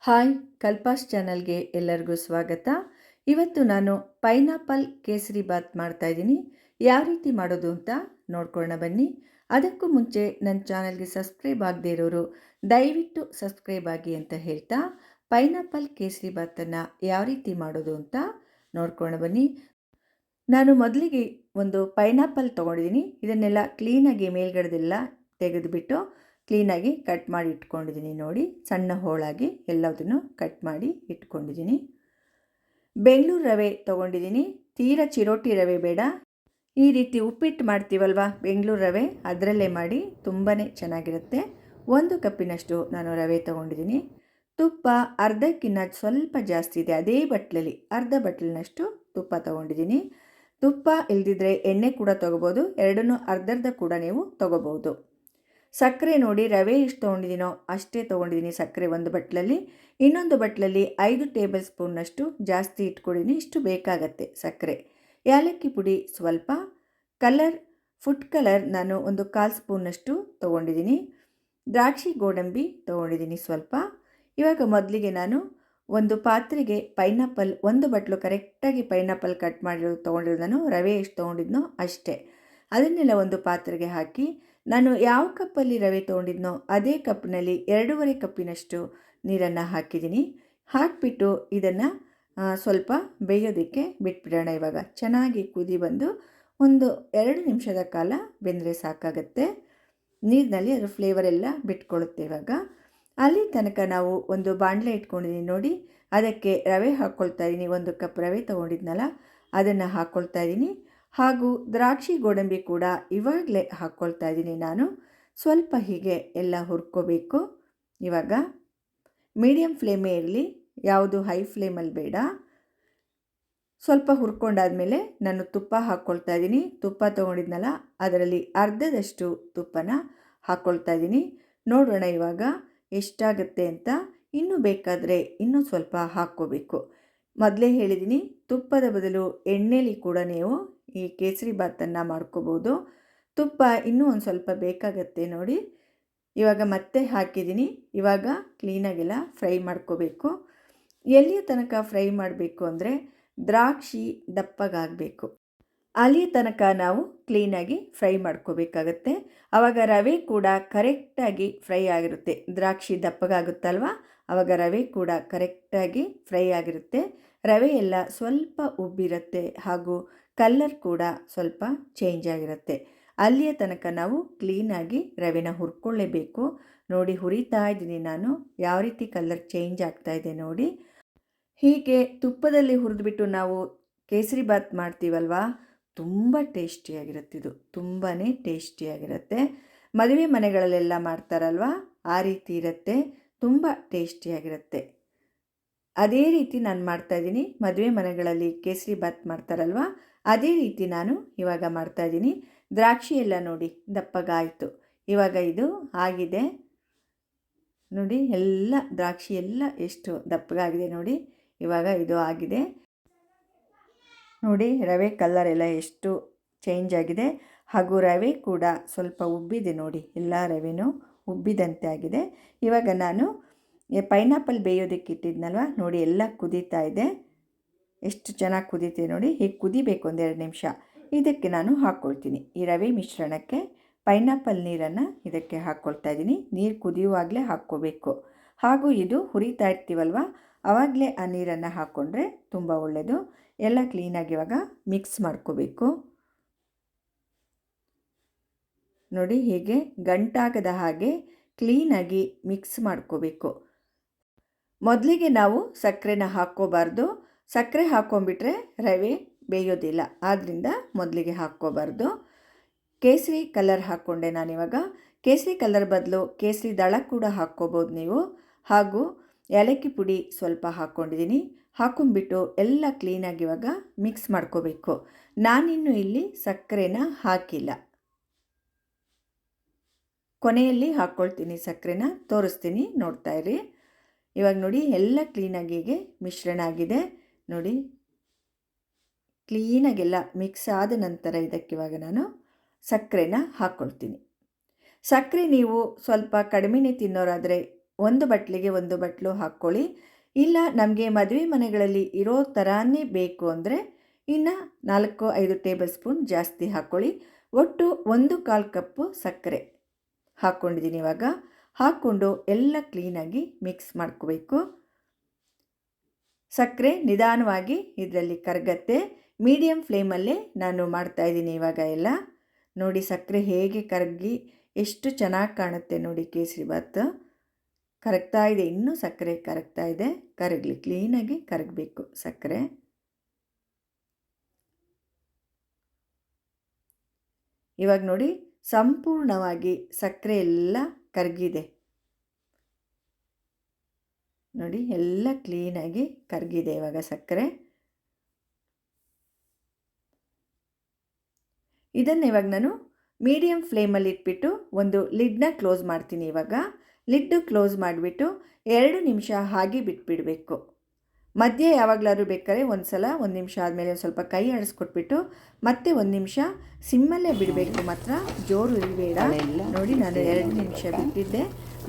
Hi ಕಲ್ಪಾಸ್ ಚಾನಲ್ಗೆ ಎಲ್ಲರಿಗೂ ಸ್ವಾಗತ. ಇವತ್ತು ನಾನು ಪೈನಾಪಲ್ ಕೇಸರಿ ಬಾತ್ ಮಾಡ್ತಾಯಿದ್ದೀನಿ. ಯಾವ ರೀತಿ ಮಾಡೋದು ಅಂತ ನೋಡ್ಕೊಳ್ಳೋಣ ಬನ್ನಿ. ಅದಕ್ಕೂ ಮುಂಚೆ ನನ್ನ ಚಾನಲ್ಗೆ ಸಬ್ಸ್ಕ್ರೈಬ್ ಆಗದೇ ಇರೋರು ದಯವಿಟ್ಟು ಸಬ್ಸ್ಕ್ರೈಬ್ ಆಗಿ ಅಂತ ಹೇಳ್ತಾ ಪೈನಾಪಲ್ ಕೇಸರಿ ಬಾತನ್ನು ಯಾವ ರೀತಿ ಮಾಡೋದು ಅಂತ ನೋಡ್ಕೊಳ್ಳೋಣ ಬನ್ನಿ. ನಾನು ಮೊದಲಿಗೆ ಒಂದು ಪೈನಾಪಲ್ ತೊಗೊಂಡಿದ್ದೀನಿ. ಇದನ್ನೆಲ್ಲ ಕ್ಲೀನಾಗಿ ಮೇಲ್ಗಡೆದೆಲ್ಲ ತೆಗೆದುಬಿಟ್ಟು ಕ್ಲೀನಾಗಿ ಕಟ್ ಮಾಡಿ ಇಟ್ಕೊಂಡಿದ್ದೀನಿ. ನೋಡಿ, ಸಣ್ಣ ಹೋಳಾಗಿ ಎಲ್ಲದನ್ನು ಕಟ್ ಮಾಡಿ ಇಟ್ಕೊಂಡಿದ್ದೀನಿ. ಬೆಂಗಳೂರು ರವೆ ತೊಗೊಂಡಿದ್ದೀನಿ. ತೀರಾ ಚಿರೋಟಿ ರವೆ ಬೇಡ. ಈ ರೀತಿ ಉಪ್ಪಿಟ್ಟು ಮಾಡ್ತೀವಲ್ವ ಬೆಂಗಳೂರು ರವೆ, ಅದರಲ್ಲೇ ಮಾಡಿ ತುಂಬಾ ಚೆನ್ನಾಗಿರುತ್ತೆ. 1 ಕಪ್ಪಿನಷ್ಟು ನಾನು ರವೆ ತೊಗೊಂಡಿದ್ದೀನಿ. ತುಪ್ಪ ಅರ್ಧಕ್ಕಿಂತ ಸ್ವಲ್ಪ ಜಾಸ್ತಿ ಇದೆ, ಅದೇ ಬಟ್ಲಲ್ಲಿ ಅರ್ಧ ಬಟ್ಲಿನಷ್ಟು ತುಪ್ಪ ತೊಗೊಂಡಿದ್ದೀನಿ. ತುಪ್ಪ ಇಲ್ದಿದ್ರೆ ಎಣ್ಣೆ ಕೂಡ ತೊಗೋಬೋದು, ಎರಡನ್ನೂ ಅರ್ಧರ್ಧ ಕೂಡ ನೀವು ತೊಗೋಬೋದು. ಸಕ್ಕರೆ ನೋಡಿ, ರವೆ ಎಷ್ಟು ತೊಗೊಂಡಿದ್ದೀನೋ ಅಷ್ಟೇ ತೊಗೊಂಡಿದ್ದೀನಿ ಸಕ್ಕರೆ ಒಂದು ಬಟ್ಲಲ್ಲಿ. ಇನ್ನೊಂದು ಬಟ್ಲಲ್ಲಿ 5 ಟೇಬಲ್ ಸ್ಪೂನ್ನಷ್ಟು ಜಾಸ್ತಿ ಇಟ್ಕೊಂಡಿದ್ದೀನಿ, ಇಷ್ಟು ಬೇಕಾಗತ್ತೆ ಸಕ್ಕರೆ. ಏಲಕ್ಕಿ ಪುಡಿ ಸ್ವಲ್ಪ, ಫುಡ್ ಕಲರ್ ನಾನು ಒಂದು 1/4 ಸ್ಪೂನ್ನಷ್ಟು ತೊಗೊಂಡಿದ್ದೀನಿ. ದ್ರಾಕ್ಷಿ ಗೋಡಂಬಿ ತೊಗೊಂಡಿದ್ದೀನಿ ಸ್ವಲ್ಪ. ಇವಾಗ ಮೊದಲಿಗೆ ನಾನು ಒಂದು ಪಾತ್ರೆಗೆ ಪೈನಾಪಲ್, ಒಂದು ಬಟ್ಲು ಕರೆಕ್ಟಾಗಿ ಪೈನಾಪಲ್ ಕಟ್ ಮಾಡಿರೋದು ತೊಗೊಂಡಿರೋದು. ನಾನು ರವೆ ಎಷ್ಟು ತೊಗೊಂಡಿದ್ನೋ ಅಷ್ಟೇ, ಅದನ್ನೆಲ್ಲ ಒಂದು ಪಾತ್ರೆಗೆ ಹಾಕಿ, ನಾನು ಯಾವ ಕಪ್ಪಲ್ಲಿ ರವೆ ತೊಗೊಂಡಿದ್ನೋ ಅದೇ ಕಪ್ನಲ್ಲಿ 2.5 ಕಪ್ಪಿನಷ್ಟು ನೀರನ್ನು ಹಾಕಿದ್ದೀನಿ. ಹಾಕಿಬಿಟ್ಟು ಇದನ್ನು ಸ್ವಲ್ಪ ಬೇಯೋದಕ್ಕೆ ಬಿಟ್ಬಿಡೋಣ. ಇವಾಗ ಚೆನ್ನಾಗಿ ಕುದಿ ಬಂದು ಒಂದು 2 ನಿಮಿಷದ ಕಾಲ ಬೆಂದರೆ ಸಾಕಾಗತ್ತೆ. ನೀರಿನಲ್ಲಿ ಅದರ ಫ್ಲೇವರ್ ಎಲ್ಲ ಬಿಟ್ಕೊಳ್ಳುತ್ತೆ. ಇವಾಗ ಅಲ್ಲಿ ತನಕ ನಾವು ಒಂದು ಬಾಣಲೆ ಇಟ್ಕೊಂಡಿದ್ದೀನಿ ನೋಡಿ, ಅದಕ್ಕೆ ರವೆ ಹಾಕ್ಕೊಳ್ತಾ ಇದ್ದೀನಿ. 1 ಕಪ್ ರವೆ ತೊಗೊಂಡಿದ್ನಲ್ಲ ಅದನ್ನು ಹಾಕ್ಕೊಳ್ತಾ ಇದ್ದೀನಿ. ಹಾಗೂ ದ್ರಾಕ್ಷಿ ಗೋಡಂಬಿ ಕೂಡ ಇವಾಗಲೇ ಹಾಕ್ಕೊಳ್ತಾ ಇದ್ದೀನಿ ನಾನು. ಸ್ವಲ್ಪ ಹೀಗೆ ಎಲ್ಲ ಹುರ್ಕೋಬೇಕು. ಇವಾಗ ಮೀಡಿಯಮ್ ಫ್ಲೇಮೇ ಇರಲಿ, ಯಾವುದು ಹೈ ಫ್ಲೇಮಲ್ಲಿ ಬೇಡ. ಸ್ವಲ್ಪ ಹುರ್ಕೊಂಡಾದಮೇಲೆ ನಾನು ತುಪ್ಪ ಹಾಕ್ಕೊಳ್ತಾ ಇದ್ದೀನಿ. ತುಪ್ಪ ತೊಗೊಂಡಿದ್ನಲ್ಲ ಅದರಲ್ಲಿ ಅರ್ಧದಷ್ಟು ತುಪ್ಪನ ಹಾಕ್ಕೊಳ್ತಾ ಇದ್ದೀನಿ. ನೋಡೋಣ ಇವಾಗ ಎಷ್ಟಾಗುತ್ತೆ ಅಂತ. ಇನ್ನೂ ಬೇಕಾದರೆ ಇನ್ನೂ ಸ್ವಲ್ಪ ಹಾಕ್ಕೋಬೇಕು. ಮೊದಲೇ ಹೇಳಿದ್ದೀನಿ, ತುಪ್ಪದ ಬದಲು ಎಣ್ಣೆಲಿ ಕೂಡ ನೀವು ಈ ಕೇಸರಿ ಬಾತನ್ನು ಮಾಡ್ಕೋಬೋದು. ತುಪ್ಪ ಇನ್ನೂ ಒಂದು ಸ್ವಲ್ಪ ಬೇಕಾಗತ್ತೆ ನೋಡಿ. ಇವಾಗ ಮತ್ತೆ ಹಾಕಿದ್ದೀನಿ. ಇವಾಗ ಕ್ಲೀನಾಗೆಲ್ಲ ಫ್ರೈ ಮಾಡ್ಕೋಬೇಕು. ಎಲ್ಲಿಯ ತನಕ ಫ್ರೈ ಮಾಡಬೇಕು ಅಂದರೆ ದ್ರಾಕ್ಷಿ ದಪ್ಪಗಾಗಬೇಕು, ಅಲ್ಲಿಯ ತನಕ ನಾವು ಕ್ಲೀನಾಗಿ ಫ್ರೈ ಮಾಡ್ಕೋಬೇಕಾಗತ್ತೆ. ಆವಾಗ ರವೆ ಕೂಡ ಕರೆಕ್ಟಾಗಿ ಫ್ರೈ ಆಗಿರುತ್ತೆ. ದ್ರಾಕ್ಷಿ ದಪ್ಪಗಾಗುತ್ತಲ್ವ, ಆವಾಗ ರವೆ ಕೂಡ ಕರೆಕ್ಟಾಗಿ ಫ್ರೈ ಆಗಿರುತ್ತೆ. ರವೆ ಎಲ್ಲ ಸ್ವಲ್ಪ ಉಬ್ಬಿರುತ್ತೆ ಹಾಗೂ ಕಲ್ಲರ್ ಕೂಡ ಸ್ವಲ್ಪ ಚೇಂಜ್ ಆಗಿರುತ್ತೆ. ಅಲ್ಲಿಯ ತನಕ ನಾವು ಕ್ಲೀನಾಗಿ ರವೆನ ಹುರ್ಕೊಳ್ಳೇಬೇಕು. ನೋಡಿ, ಹುರಿತಾ ಇದ್ದೀನಿ ನಾನು, ಯಾವ ರೀತಿ ಕಲ್ಲರ್ ಚೇಂಜ್ ಆಗ್ತಾ ಇದೆ ನೋಡಿ. ಹೀಗೆ ತುಪ್ಪದಲ್ಲಿ ಹುರಿದ್ಬಿಟ್ಟು ನಾವು ಕೇಸರಿ ಬಾತ್ ಮಾಡ್ತೀವಲ್ವ, ತುಂಬ ಟೇಸ್ಟಿಯಾಗಿರುತ್ತೆ. ಇದು ತುಂಬಾ ಟೇಸ್ಟಿಯಾಗಿರುತ್ತೆ. ಮದುವೆ ಮನೆಗಳಲ್ಲೆಲ್ಲ ಮಾಡ್ತಾರಲ್ವ, ಆ ರೀತಿ ಇರುತ್ತೆ, ತುಂಬ ಟೇಸ್ಟಿಯಾಗಿರುತ್ತೆ. ಅದೇ ರೀತಿ ನಾನು ಮಾಡ್ತಾಯಿದ್ದೀನಿ. ಮದುವೆ ಮನೆಗಳಲ್ಲಿ ಕೇಸರಿ ಬಾತ್ ಮಾಡ್ತಾರಲ್ವ, ಅದೇ ರೀತಿ ನಾನು ಇವಾಗ ಮಾಡ್ತಾಯಿದ್ದೀನಿ. ದ್ರಾಕ್ಷಿ ಎಲ್ಲ ನೋಡಿ ದಪ್ಪಗಾಯಿತು. ಇವಾಗ ಇದು ಆಗಿದೆ ನೋಡಿ, ಎಲ್ಲ ದ್ರಾಕ್ಷಿ ಎಲ್ಲ ಎಷ್ಟು ದಪ್ಪಗಾಗಿದೆ ನೋಡಿ. ಇವಾಗ ಇದು ಆಗಿದೆ ನೋಡಿ. ರವೆ ಕಲರ್ ಎಲ್ಲ ಎಷ್ಟು ಚೇಂಜ್ ಆಗಿದೆ ಹಾಗೂ ರವೆ ಕೂಡ ಸ್ವಲ್ಪ ಉಬ್ಬಿದೆ ನೋಡಿ. ಎಲ್ಲ ರವೆನೂ ಉಬ್ಬಿದಂತೆ ಆಗಿದೆ. ಇವಾಗ ನಾನು ಪೈನಾಪಲ್ ಬೇಯೋದಕ್ಕೆ ಇಟ್ಟಿದ್ನಲ್ವ ನೋಡಿ, ಎಲ್ಲ ಕುದೀತಾ ಇದೆ. ಎಷ್ಟು ಚೆನ್ನಾಗಿ ಕುದೀತಿದೆ ನೋಡಿ. ಹೀಗೆ ಕುದಿಬೇಕು 1-2 ನಿಮಿಷ. ಇದಕ್ಕೆ ನಾನು ಹಾಕ್ಕೊಳ್ತೀನಿ ಈ ರವೆ ಮಿಶ್ರಣಕ್ಕೆ ಪೈನಾಪಲ್ ನೀರನ್ನು ಇದಕ್ಕೆ ಹಾಕ್ಕೊಳ್ತಾ ಇದ್ದೀನಿ. ನೀರು ಕುದಿಯುವಾಗಲೇ ಹಾಕ್ಕೋಬೇಕು. ಹಾಗೂ ಇದು ಹುರಿತಾ ಇರ್ತೀವಲ್ವ, ಆವಾಗಲೇ ಆ ನೀರನ್ನು ಹಾಕ್ಕೊಂಡ್ರೆ ತುಂಬ ಒಳ್ಳೆಯದು. ಎಲ್ಲ ಕ್ಲೀನಾಗಿ ಇವಾಗ ಮಿಕ್ಸ್ ಮಾಡ್ಕೋಬೇಕು ನೋಡಿ. ಹೀಗೆ ಗಂಟಾಗದ ಹಾಗೆ ಕ್ಲೀನಾಗಿ ಮಿಕ್ಸ್ ಮಾಡ್ಕೋಬೇಕು. ಮೊದಲಿಗೆ ನಾವು ಸಕ್ಕರೆನ ಹಾಕ್ಕೋಬಾರ್ದು. ಸಕ್ಕರೆ ಹಾಕ್ಕೊಂಬಿಟ್ರೆ ರವೆ ಬೇಯೋದಿಲ್ಲ, ಆದ್ದರಿಂದ ಮೊದಲಿಗೆ ಹಾಕ್ಕೋಬಾರ್ದು. ಕೇಸರಿ ಕಲರ್ ಹಾಕ್ಕೊಂಡೆ ನಾನಿವಾಗ. ಕೇಸರಿ ಕಲರ್ ಬದಲು ಕೇಸರಿ ದಳ ಕೂಡ ಹಾಕ್ಕೋಬೋದು ನೀವು. ಹಾಗೂ ಏಲಕ್ಕಿ ಪುಡಿ ಸ್ವಲ್ಪ ಹಾಕ್ಕೊಂಡಿದ್ದೀನಿ. ಹಾಕ್ಕೊಂಬಿಟ್ಟು ಎಲ್ಲ ಕ್ಲೀನಾಗಿ ಇವಾಗ ಮಿಕ್ಸ್ ಮಾಡ್ಕೋಬೇಕು. ನಾನಿನ್ನು ಇಲ್ಲಿ ಸಕ್ಕರೆನ ಹಾಕಿಲ್ಲ, ಕೊನೆಯಲ್ಲಿ ಹಾಕ್ಕೊಳ್ತೀನಿ ಸಕ್ಕರೆನ, ತೋರಿಸ್ತೀನಿ, ನೋಡ್ತಾ ಇರಿ. ಇವಾಗ ನೋಡಿ, ಎಲ್ಲ ಕ್ಲೀನಾಗಿ ಹೀಗೆ ಮಿಶ್ರಣ ಆಗಿದೆ ನೋಡಿ. ಕ್ಲೀನಾಗೆಲ್ಲ ಮಿಕ್ಸ್ ಆದ ನಂತರ ಇದಕ್ಕಿವಾಗ ನಾನು ಸಕ್ಕರೆನ ಹಾಕ್ಕೊಳ್ತೀನಿ. ಸಕ್ಕರೆ ನೀವು ಸ್ವಲ್ಪ ಕಡಿಮೆನೇ ತಿನ್ನೋರಾದರೆ ಒಂದು ಬಟ್ಲಿಗೆ ಒಂದು ಬಟ್ಲು ಹಾಕ್ಕೊಳ್ಳಿ. ಇಲ್ಲ ನಮಗೆ ಮದುವೆ ಮನೆಗಳಲ್ಲಿ ಇರೋ ಥರನೇ ಬೇಕು ಅಂದರೆ ಇನ್ನು 4-5 ಟೇಬಲ್ ಸ್ಪೂನ್ ಜಾಸ್ತಿ ಹಾಕ್ಕೊಳ್ಳಿ. ಒಟ್ಟು 1/4 ಕಪ್ಪು ಸಕ್ಕರೆ ಹಾಕ್ಕೊಂಡಿದ್ದೀನಿ. ಇವಾಗ ಹಾಕ್ಕೊಂಡು ಎಲ್ಲ ಕ್ಲೀನಾಗಿ ಮಿಕ್ಸ್ ಮಾಡ್ಕೋಬೇಕು. ಸಕ್ಕರೆ ನಿಧಾನವಾಗಿ ಇದರಲ್ಲಿ ಕರಗತ್ತೆ. ಮೀಡಿಯಮ್ ಫ್ಲೇಮಲ್ಲೇ ನಾನು ಮಾಡ್ತಾಯಿದ್ದೀನಿ ಇವಾಗ ಎಲ್ಲ. ನೋಡಿ ಸಕ್ಕರೆ ಹೇಗೆ ಕರಗಿ ಎಷ್ಟು ಚೆನ್ನಾಗಿ ಕಾಣುತ್ತೆ ನೋಡಿ. ಕೇಸರಿಬಾತ್ ಕರಗ್ತಾ ಇದೆ, ಇನ್ನೂ ಸಕ್ಕರೆ ಕರಗ್ತಾ ಇದೆ. ಕರಗಲಿ, ಕ್ಲೀನಾಗಿ ಕರಗಬೇಕು ಸಕ್ಕರೆ. ಇವಾಗ ನೋಡಿ ಸಂಪೂರ್ಣವಾಗಿ ಸಕ್ಕರೆ ಎಲ್ಲ ಕರಗಿದೆ ನೋಡಿ, ಎಲ್ಲ ಕ್ಲೀನಾಗಿ ಕರಗಿದೆ ಇವಾಗ ಸಕ್ಕರೆ. ಇದನ್ನು ಇವಾಗ ನಾನು ಮೀಡಿಯಮ್ ಫ್ಲೇಮಲ್ಲಿ ಇಟ್ಬಿಟ್ಟು ಒಂದು ಲಿಡ್ನ ಕ್ಲೋಸ್ ಮಾಡ್ತೀನಿ. ಇವಾಗ ಲಿಡ್ಡು ಕ್ಲೋಸ್ ಮಾಡಿಬಿಟ್ಟು 2 ನಿಮಿಷ ಹಾಗೆ ಬಿಟ್ಬಿಡಬೇಕು. ಮಧ್ಯೆ ಯಾವಾಗಲಾದ್ರೂ ಬೇಕಾದ್ರೆ ಒಂದು ನಿಮಿಷ ಆದಮೇಲೆ ಒಂದು ಸ್ವಲ್ಪ ಕೈ ಆಡಿಸ್ಕೊಟ್ಬಿಟ್ಟು ಮತ್ತೆ 1 ನಿಮಿಷ ಸಿಮ್ಮಲ್ಲೇ ಬಿಡಬೇಕು. ಮಾತ್ರ ಜೋರು ಇರಬೇಡ. ನೋಡಿ ನಾನು 2 ನಿಮಿಷ ಬಿಟ್ಟಿದ್ದೆ.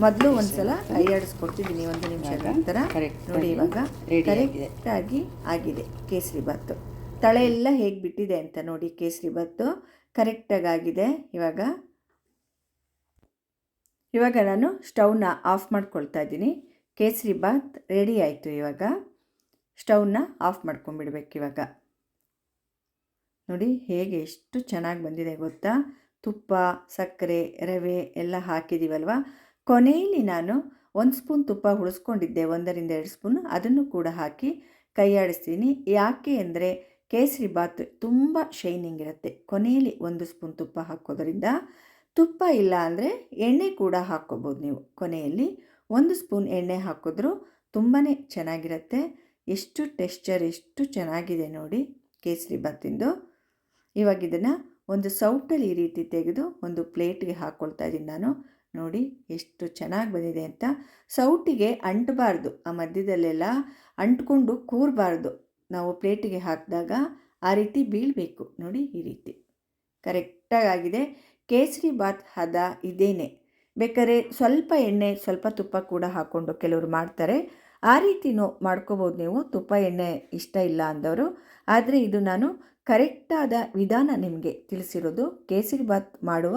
ಮೊದಲು ಒಂದು ಸಲ ಕೈ ಆಡಿಸ್ಕೊಡ್ತಿದ್ದೀನಿ 1 ನಿಮಿಷ ನಂತರ. ನೋಡಿ ಇವಾಗ ಕರೆಕ್ಟಾಗಿ ಆಗಿದೆ ಕೇಸರಿಬಾತು. ತಳೆ ಎಲ್ಲ ಹೇಗೆ ಬಿಟ್ಟಿದೆ ಅಂತ ನೋಡಿ. ಕೇಸರಿಬಾತು ಕರೆಕ್ಟಾಗಿ ಆಗಿದೆ. ಇವಾಗ ನಾನು ಸ್ಟವ್ನ ಆಫ್ ಮಾಡ್ಕೊಳ್ತಾ ಇದ್ದೀನಿ. ಕೇಸರಿಬಾತ್ ರೆಡಿ ಆಯಿತು. ಇವಾಗ ಸ್ಟವ್ನ ಆಫ್ ಮಾಡ್ಕೊಂಡ್ಬಿಡ್ಬೇಕು. ಇವಾಗ ನೋಡಿ ಹೇಗೆ ಎಷ್ಟು ಚೆನ್ನಾಗಿ ಬಂದಿದೆ ಗೊತ್ತಾ. ತುಪ್ಪ, ಸಕ್ಕರೆ, ರವೆ ಎಲ್ಲ ಹಾಕಿದ್ದೀವಲ್ವ. ಕೊನೆಯಲ್ಲಿ ನಾನು 1 ಸ್ಪೂನ್ ತುಪ್ಪ ಉಳಿಸ್ಕೊಂಡಿದ್ದೆ, 1-2 ಸ್ಪೂನ್, ಅದನ್ನು ಕೂಡ ಹಾಕಿ ಕೈ ಆಡಿಸ್ತೀನಿ. ಯಾಕೆ ಅಂದರೆ ಕೇಸರಿಬಾತ್ ತುಂಬ ಶೈನಿಂಗ್ ಇರುತ್ತೆ. ಕೊನೆಯಲ್ಲಿ 1 ಸ್ಪೂನ್ ತುಪ್ಪ ಹಾಕೋದ್ರಿಂದ. ತುಪ್ಪ ಇಲ್ಲ ಅಂದರೆ ಎಣ್ಣೆ ಕೂಡ ಹಾಕ್ಕೋಬೋದು ನೀವು. ಕೊನೆಯಲ್ಲಿ 1 ಸ್ಪೂನ್ ಎಣ್ಣೆ ಹಾಕಿದ್ರೂ ತುಂಬಾ ಚೆನ್ನಾಗಿರುತ್ತೆ. ಎಷ್ಟು ಟೆಕ್ಸ್ಚರ್ ಎಷ್ಟು ಚೆನ್ನಾಗಿದೆ ನೋಡಿ ಕೇಸರಿಬಾತಿಂದು. ಇವಾಗ ಇದನ್ನು ಒಂದು ಸೌಟಲ್ಲಿ ಈ ರೀತಿ ತೆಗೆದು ಒಂದು ಪ್ಲೇಟ್ಗೆ ಹಾಕ್ಕೊಳ್ತಾ ಇದ್ದೀನಿ ನಾನು. ನೋಡಿ ಎಷ್ಟು ಚೆನ್ನಾಗಿ ಬಂದಿದೆ ಅಂತ. ಸೌಟಿಗೆ ಅಂಟಬಾರ್ದು, ಆ ಮಧ್ಯದಲ್ಲೆಲ್ಲ ಅಂಟ್ಕೊಂಡು ಕೂರಬಾರ್ದು. ನಾವು ಪ್ಲೇಟಿಗೆ ಹಾಕಿದಾಗ ಆ ರೀತಿ ಬೀಳಬೇಕು ನೋಡಿ. ಈ ರೀತಿ ಕರೆಕ್ಟಾಗಿ ಆಗಿದೆ. ಕೇಸರಿಬಾತ್ ಹದ ಇದೇನೆ. ಬೇಕಾದ್ರೆ ಸ್ವಲ್ಪ ಎಣ್ಣೆ ಸ್ವಲ್ಪ ತುಪ್ಪ ಕೂಡ ಹಾಕ್ಕೊಂಡು ಕೆಲವರು ಮಾಡ್ತಾರೆ. ಆ ರೀತಿನೂ ಮಾಡ್ಕೋಬೋದು ನೀವು, ತುಪ್ಪ ಎಣ್ಣೆ ಇಷ್ಟ ಇಲ್ಲ ಅಂದವರು. ಆದರೆ ಇದು ನಾನು ಕರೆಕ್ಟಾದ ವಿಧಾನ ನಿಮಗೆ ತಿಳಿಸಿರೋದು. ಕೇಸರಿಬಾತ್ ಮಾಡುವ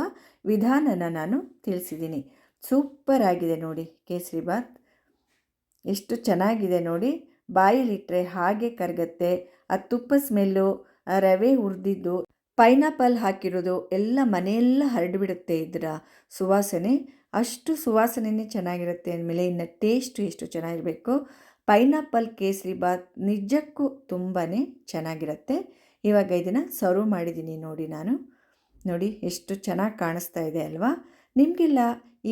ವಿಧಾನನ ನಾನು ತಿಳಿಸಿದ್ದೀನಿ. ಸೂಪರ್ ಆಗಿದೆ ನೋಡಿ ಕೇಸರಿಬಾತ್. ಎಷ್ಟು ಚೆನ್ನಾಗಿದೆ ನೋಡಿ. ಬಾಯಲ್ಲಿಟ್ಟರೆ ಹಾಗೆ ಕರಗತ್ತೆ. ಆ ತುಪ್ಪ ಸ್ಮೆಲ್ಲು, ಆ ರವೆ ಹುರಿದಿದ್ದು, ಪೈನಾಪಲ್ ಹಾಕಿರೋದು ಎಲ್ಲ ಮನೆಯೆಲ್ಲ ಹರಡಿಬಿಡುತ್ತೆ. ಇದರ ಸುವಾಸನೆ ಅಷ್ಟು ಸುವಾಸನೆಯೇ ಚೆನ್ನಾಗಿರುತ್ತೆ. ಅಂದಮೇಲೆ ಇನ್ನು ಟೇಸ್ಟು ಎಷ್ಟು ಚೆನ್ನಾಗಿರಬೇಕು. ಪೈನಾಪಲ್ ಕೇಸರಿಬಾತ್ ನಿಜಕ್ಕೂ ತುಂಬಾ ಚೆನ್ನಾಗಿರುತ್ತೆ. ಇವಾಗ ಇದನ್ನು ಸರ್ವ್ ಮಾಡಿದ್ದೀನಿ ನೋಡಿ ನಾನು. ನೋಡಿ ಎಷ್ಟು ಚೆನ್ನಾಗಿ ಕಾಣಿಸ್ತಾ ಇದೆ ಅಲ್ವಾ. ನಿಮಗೆಲ್ಲ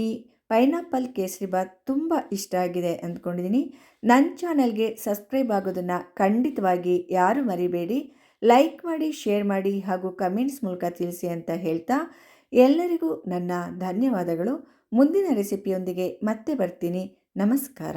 ಈ ಪೈನಾಪಲ್ ಕೇಸರಿಬಾತ್ ತುಂಬ ಇಷ್ಟ ಆಗಿದೆ ಅಂದ್ಕೊಂಡಿದ್ದೀನಿ. ನನ್ನ ಚಾನಲ್ಗೆ ಸಬ್ಸ್ಕ್ರೈಬ್ ಆಗೋದನ್ನು ಖಂಡಿತವಾಗಿ ಯಾರು ಮರಿಬೇಡಿ. ಲೈಕ್ ಮಾಡಿ, ಶೇರ್ ಮಾಡಿ ಹಾಗೂ ಕಮೆಂಟ್ಸ್ ಮೂಲಕ ತಿಳಿಸಿ ಅಂತ ಹೇಳ್ತಾ ಎಲ್ಲರಿಗೂ ನನ್ನ ಧನ್ಯವಾದಗಳು. ಮುಂದಿನ ರೆಸಿಪಿಯೊಂದಿಗೆ ಮತ್ತೆ ಬರ್ತೀನಿ. ನಮಸ್ಕಾರ.